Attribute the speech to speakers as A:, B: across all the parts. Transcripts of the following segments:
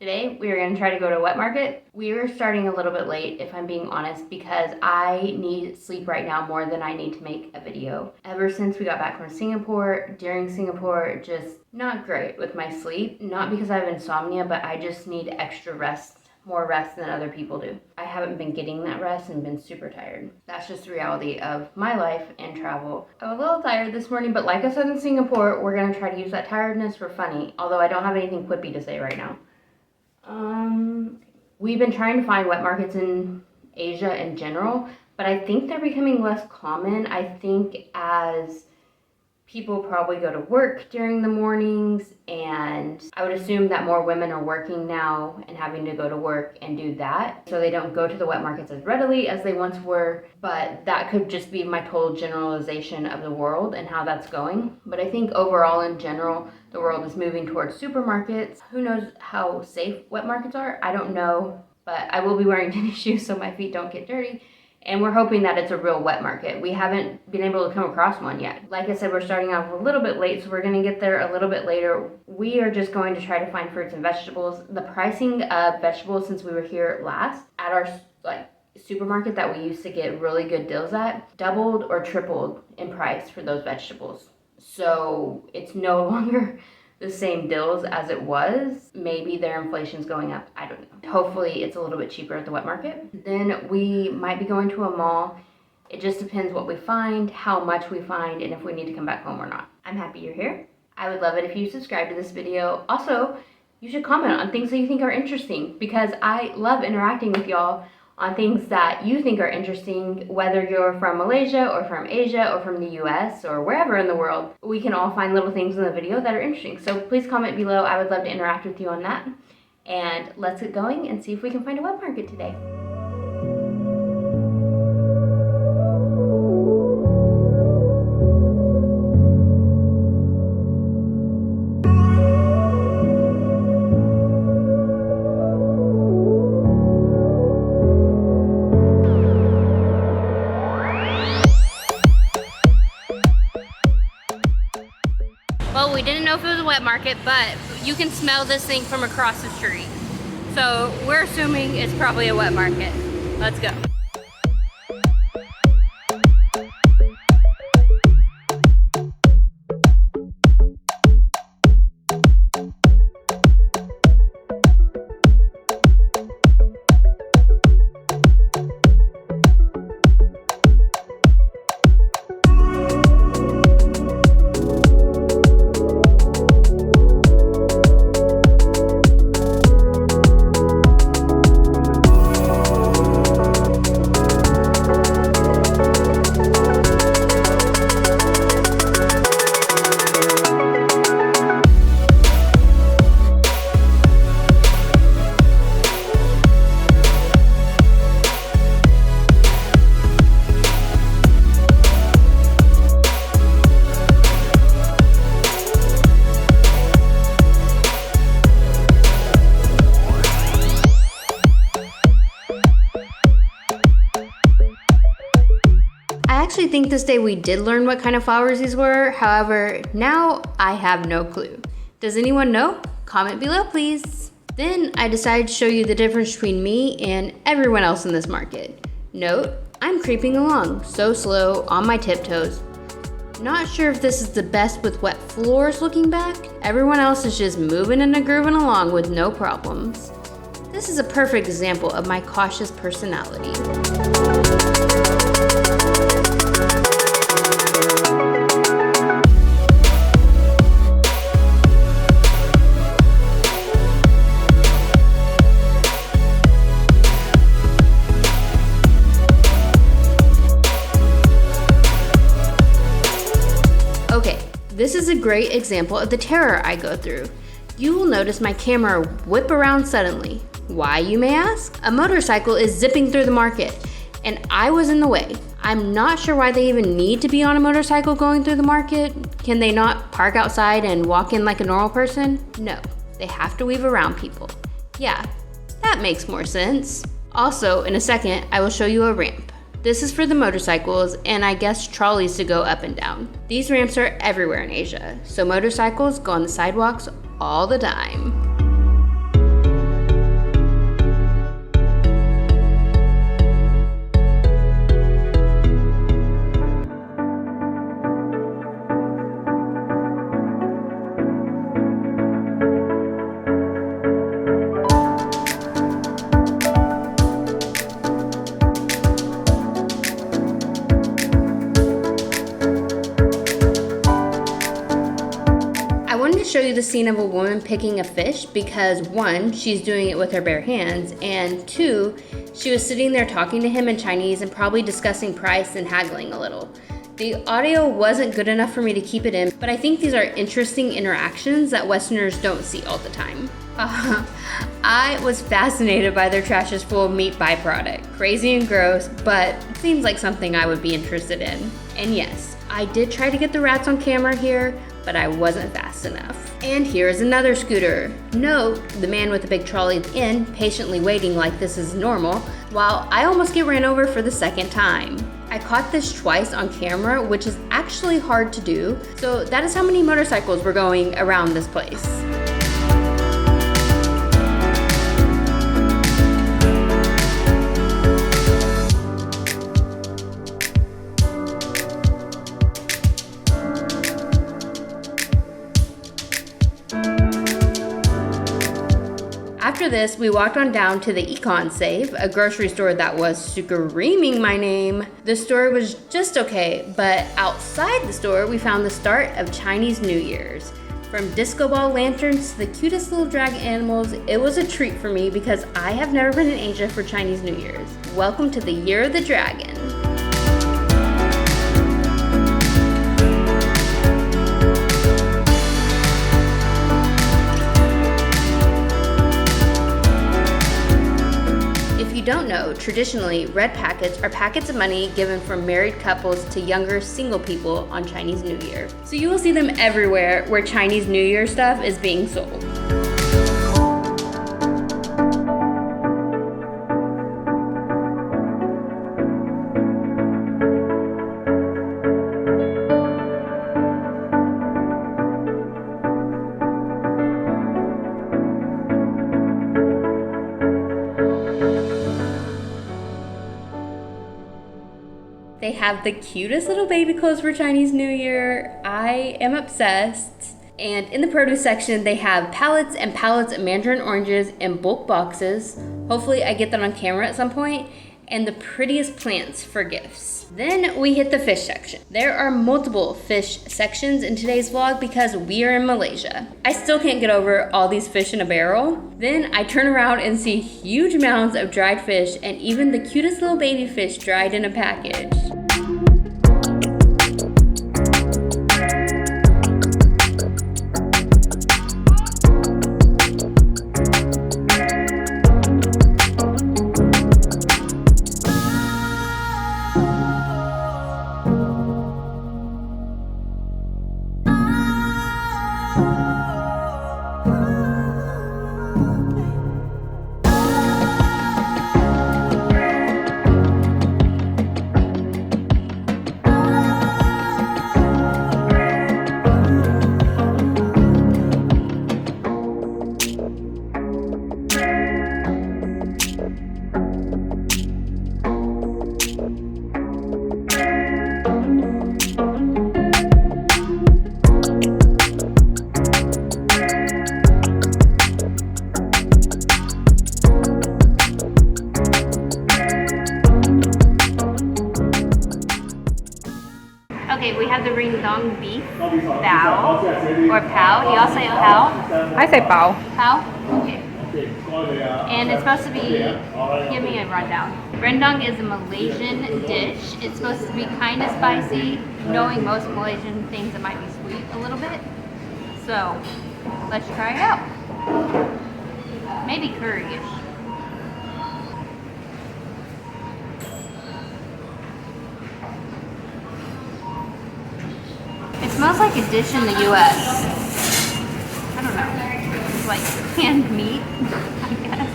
A: Today we are going to try to go to a wet market. We are starting a little bit late, if I'm being honest, because I need sleep right now more than I need to make a video. Ever since we got back from Singapore, during Singapore, just not great with my sleep. Not because I have insomnia, but I just need extra rest, more rest than other people do. I haven't been getting that rest and been super tired. That's just the reality of my life and travel. I was a little tired this morning, but like I said in Singapore, we're going to try to use that tiredness for funny, although I don't have anything quippy to say right now. We've been trying to find wet markets in Asia in general, but I think they're becoming less common. I think as people probably go to work during the mornings, and I would assume that more women are working now and having to go to work and do that, so they don't go to the wet markets as readily as they once were. But that could just be my total generalization of the world and how that's going. But I think overall in general, the world is moving towards supermarkets. Who knows how safe wet markets are? I don't know, but I will be wearing tennis shoes so my feet don't get dirty. And we're hoping that it's a real wet market. We haven't been able to come across one yet. Like I said, we're starting off a little bit late, so we're gonna get there a little bit later. We are just going to try to find fruits and vegetables. The pricing of vegetables since we were here last at our supermarket that we used to get really good deals at, doubled or tripled in price for those vegetables. So it's no longer the same deals as it was. Maybe their inflation's going up, I don't know. Hopefully it's a little bit cheaper at the wet market. Then we might be going to a mall. It just depends what we find, how much we find, and if we need to come back home or not. I'm happy you're here. I would love it if you subscribe to this video. Also, you should comment on things that you think are interesting, because I love interacting with y'all on things that you think are interesting, whether you're from Malaysia or from Asia or from the US or wherever in the world. We can all find little things in the video that are interesting. So please comment below. I would love to interact with you on that. And let's get going and see if we can find a wet market today. Well, we didn't know if it was a wet market, but you can smell this thing from across the street. So we're assuming it's probably a wet market. Let's go. I actually think this day we did learn what kind of flowers these were. However, now I have no clue. Does anyone know? Comment below, please. Then I decided to show you the difference between me and everyone else in this market. Note, I'm creeping along so slow on my tiptoes. Not sure if this is the best with wet floors looking back. Everyone else is just moving and grooving along with no problems. This is a perfect example of my cautious personality. This is a great example of the terror I go through. You will notice my camera whip around suddenly. Why, you may ask? A motorcycle is zipping through the market, and I was in the way. I'm not sure why they even need to be on a motorcycle going through the market. Can they not park outside and walk in like a normal person? No, they have to weave around people. Yeah, that makes more sense. Also, in a second, I will show you a ramp. This is for the motorcycles and I guess trolleys to go up and down. These ramps are everywhere in Asia, so motorcycles go on the sidewalks all the time. wanted to show you the scene of a woman picking a fish because 1, she's doing it with her bare hands, and 2, she was sitting there talking to him in Chinese and probably discussing price and haggling a little. The audio wasn't good enough for me to keep it in, but I think these are interesting interactions that Westerners don't see all the time. I was fascinated by their trash is full of meat byproduct. Crazy and gross, but seems like something I would be interested in. And yes, I did try to get the rats on camera here, but I wasn't fast enough. And here's another scooter. Note the man with the big trolley at the end, patiently waiting like this is normal, while I almost get ran over for the second time. I caught this twice on camera, which is actually hard to do, so that is how many motorcycles were going around this place. After this, we walked on down to the Econ Safe, a grocery store that was screaming my name. The store was just okay, but outside the store, we found the start of Chinese New Year's. From disco ball lanterns to the cutest little dragon animals, it was a treat for me because I have never been in Asia for Chinese New Year's. Welcome to the Year of the Dragon. If you don't know, traditionally, red packets are packets of money given from married couples to younger single people on Chinese New Year. So you will see them everywhere where Chinese New Year stuff is being sold. They have the cutest little baby clothes for Chinese New Year. I am obsessed. And in the produce section, they have pallets and pallets of mandarin oranges in bulk boxes. Hopefully I get that on camera at some point. And the prettiest plants for gifts. Then we hit the fish section. There are multiple fish sections in today's vlog because we are in Malaysia. I still can't get over all these fish in a barrel. Then I turn around and see huge mounds of dried fish and even the cutest little baby fish dried in a package. Okay, we have the Rendang beef bao or pao. Do y'all say pao?
B: I say bao.
A: Pao? Okay. And it's supposed to be, give me a rundown. Rendang is a Malaysian dish. It's supposed to be kind of spicy. Knowing most Malaysian things, it might be sweet a little bit. So, let's try it out. Maybe curry-ish. It smells like a dish in the US. I don't know. It's like canned meat, I guess.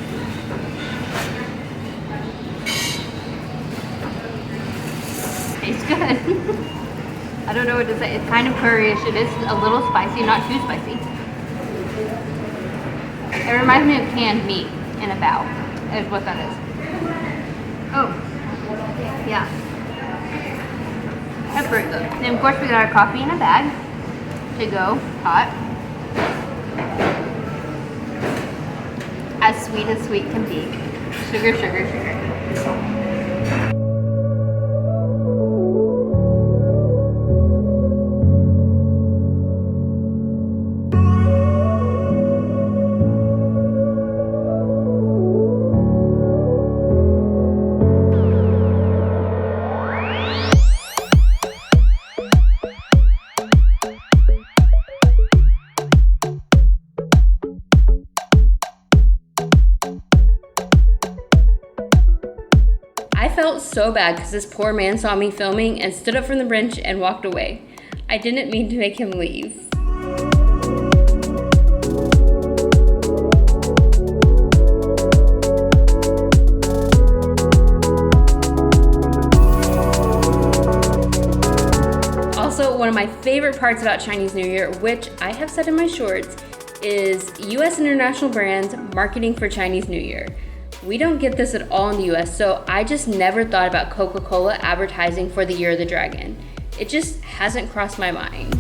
A: Tastes good. I don't know what to say. It's kind of curryish. It is a little spicy, not too spicy. It reminds me of canned meat in a bao, is what that is. Oh, yeah. That's very good. And of course we got our coffee in a bag to go hot. As sweet can be. Sugar, sugar, sugar. so bad because this poor man saw me filming and stood up from the bench and walked away. I didn't mean to make him leave. Also, one of my favorite parts about Chinese New Year, which I have said in my shorts, is US international brands marketing for Chinese New Year. We don't get this at all in the US, so I just never thought about Coca-Cola advertising for the Year of the Dragon. It just hasn't crossed my mind.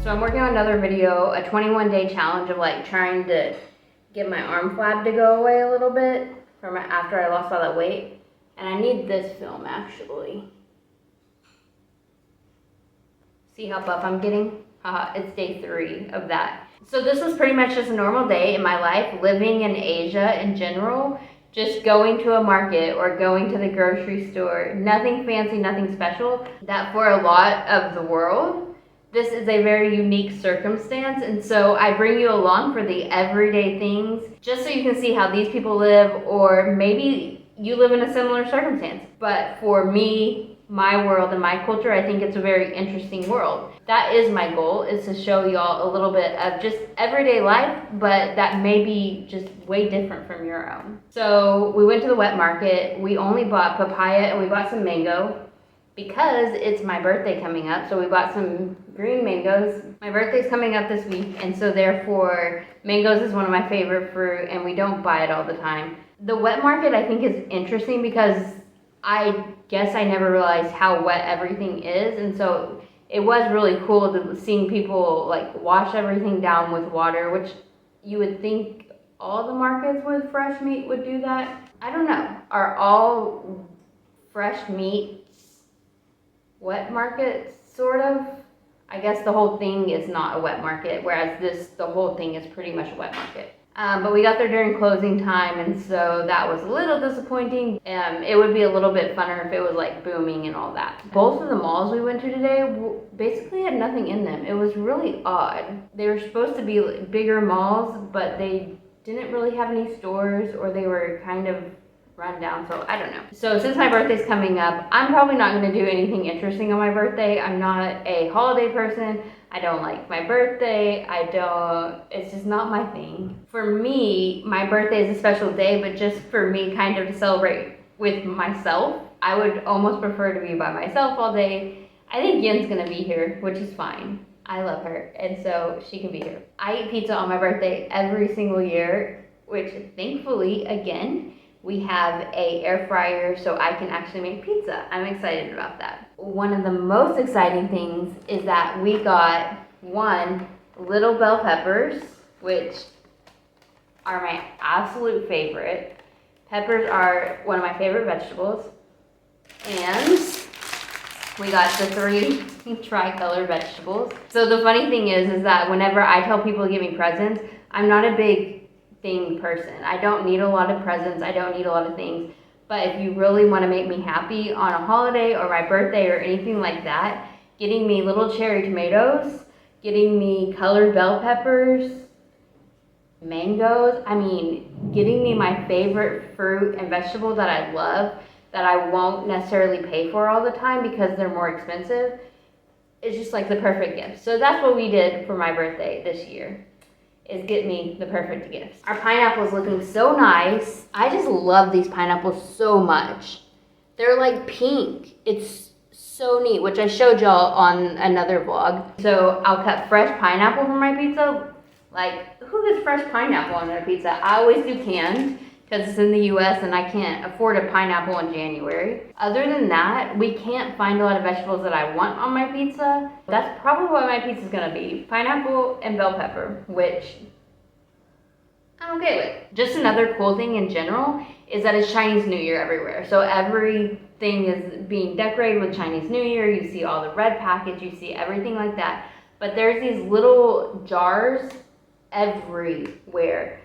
A: So I'm working on another video, a 21-day challenge of like trying to get my arm flab to go away a little bit from after I lost all that weight. And I need this film actually. See how buff I'm getting? It's day 3 of that. So this was pretty much just a normal day in my life, living in Asia in general, just going to a market or going to the grocery store. Nothing fancy, nothing special. That for a lot of the world, this is a very unique circumstance, and so I bring you along for the everyday things, just so you can see how these people live, or maybe you live in a similar circumstance. But for me, my world and my culture, I think it's a very interesting world. That is my goal, is to show y'all a little bit of just everyday life, but that may be just way different from your own. So we went to the wet market. We only bought papaya and we bought some mango because it's my birthday coming up. So we bought some green mangoes. My birthday's coming up this week, and so therefore mangoes is one of my favorite fruit, and we don't buy it all the time. The wet market I think is interesting because I guess I never realized how wet everything is, and so it was really cool to seeing people like wash everything down with water, which you would think all the markets with fresh meat would do that. I don't know. Are all fresh meats wet markets, sort of? I guess the whole thing is not a wet market, whereas the whole thing is pretty much a wet market. But we got there during closing time, and so that was a little disappointing. It would be a little bit funner if it was like booming and all that. Both of the malls we went to today basically had nothing in them. It was really odd. They were supposed to be bigger malls, but they didn't really have any stores, or they were kind of run down, so I don't know. So since my birthday's coming up, I'm probably not going to do anything interesting on my birthday. I'm not a holiday person. I don't like my birthday. It's just not my thing. For me, my birthday is a special day, but just for me kind of to celebrate with myself. I would almost prefer to be by myself all day. I think Yin's going to be here, which is fine. I love her, and so she can be here. I eat pizza on my birthday every single year, which thankfully, again, we have a air fryer so I can actually make pizza. I'm excited about that. One of the most exciting things is that we got little bell peppers, which are my absolute favorite. Peppers are one of my favorite vegetables. And We got the 3 tricolor vegetables. So the funny thing is that whenever I tell people to give me presents, I'm not a big thing person. I don't need a lot of presents. I don't need a lot of things. But if you really want to make me happy on a holiday or my birthday or anything like that, getting me little cherry tomatoes, getting me colored bell peppers, mangoes, getting me my favorite fruit and vegetable that I love, that I won't necessarily pay for all the time because they're more expensive, it's just like the perfect gift. So that's what we did for my birthday this year, is get me the perfect gifts. Our pineapple is looking so nice. I just love these pineapples so much. They're like pink. It's so neat, which I showed y'all on another vlog. So I'll cut fresh pineapple for my pizza. Like, who gets fresh pineapple on their pizza? I always do canned, because it's in the US and I can't afford a pineapple in January. Other than that, we can't find a lot of vegetables that I want on my pizza. That's probably what my pizza's gonna be. Pineapple and bell pepper, which I'm okay with. Just another cool thing in general is that it's Chinese New Year everywhere. So everything is being decorated with Chinese New Year. You see all the red package, you see everything like that. But there's these little jars everywhere.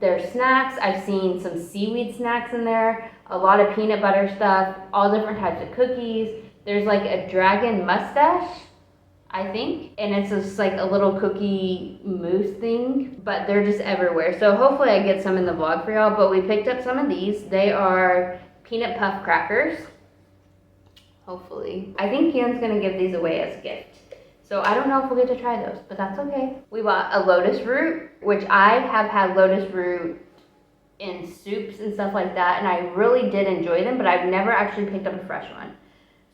A: There's snacks. I've seen some seaweed snacks in there, a lot of peanut butter stuff, all different types of cookies. There's like a dragon mustache, I think, and it's just like a little cookie mousse thing, but they're just everywhere. So hopefully I get some in the vlog for y'all, but we picked up some of these. They are peanut puff crackers, hopefully. I think Ian's gonna give these away as a gift. So I don't know if we'll get to try those, but that's okay. We bought a lotus root, which I have had lotus root in soups and stuff like that, and I really did enjoy them, but I've never actually picked up a fresh one.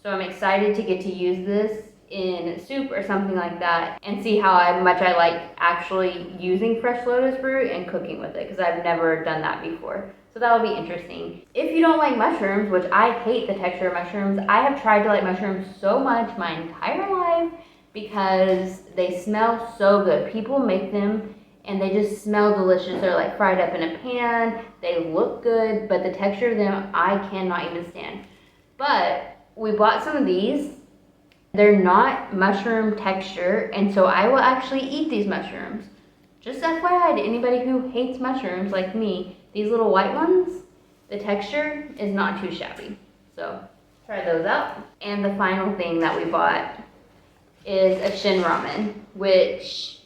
A: So I'm excited to get to use this in soup or something like that and see how much I like actually using fresh lotus root and cooking with it, because I've never done that before. So that'll be interesting. If you don't like mushrooms, which I hate the texture of mushrooms, I have tried to like mushrooms so much my entire life, because they smell so good. People make them and they just smell delicious. They're like fried up in a pan, they look good, but the texture of them I cannot even stand. But we bought some of these. They're not mushroom texture, and so I will actually eat these mushrooms. Just FYI to anybody who hates mushrooms like me, these little white ones, the texture is not too shabby. So try those out. And the final thing that we bought is a Shin Ramen, which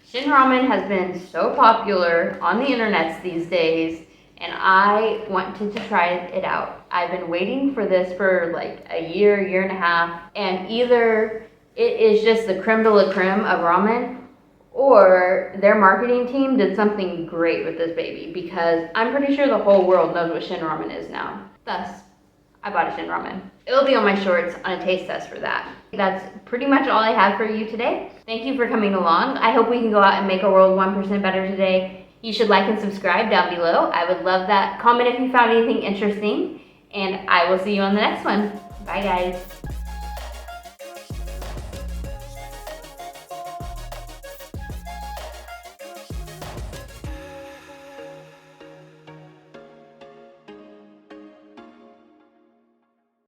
A: Shin Ramen has been so popular on the internets these days, and I wanted to try it out. I've been waiting for this for like a year and a half, and either it is just the creme de la creme of ramen, or their marketing team did something great with this baby, because I'm pretty sure the whole world knows what Shin Ramen is now. Thus, I bought a Shin Ramen. It'll be on my shorts on a taste test for that. That's pretty much all I have for you today. Thank you for coming along. I hope we can go out and make our world 1% better today. You should like and subscribe down below. I would love that. Comment if you found anything interesting, and I will see you on the next one. Bye, guys.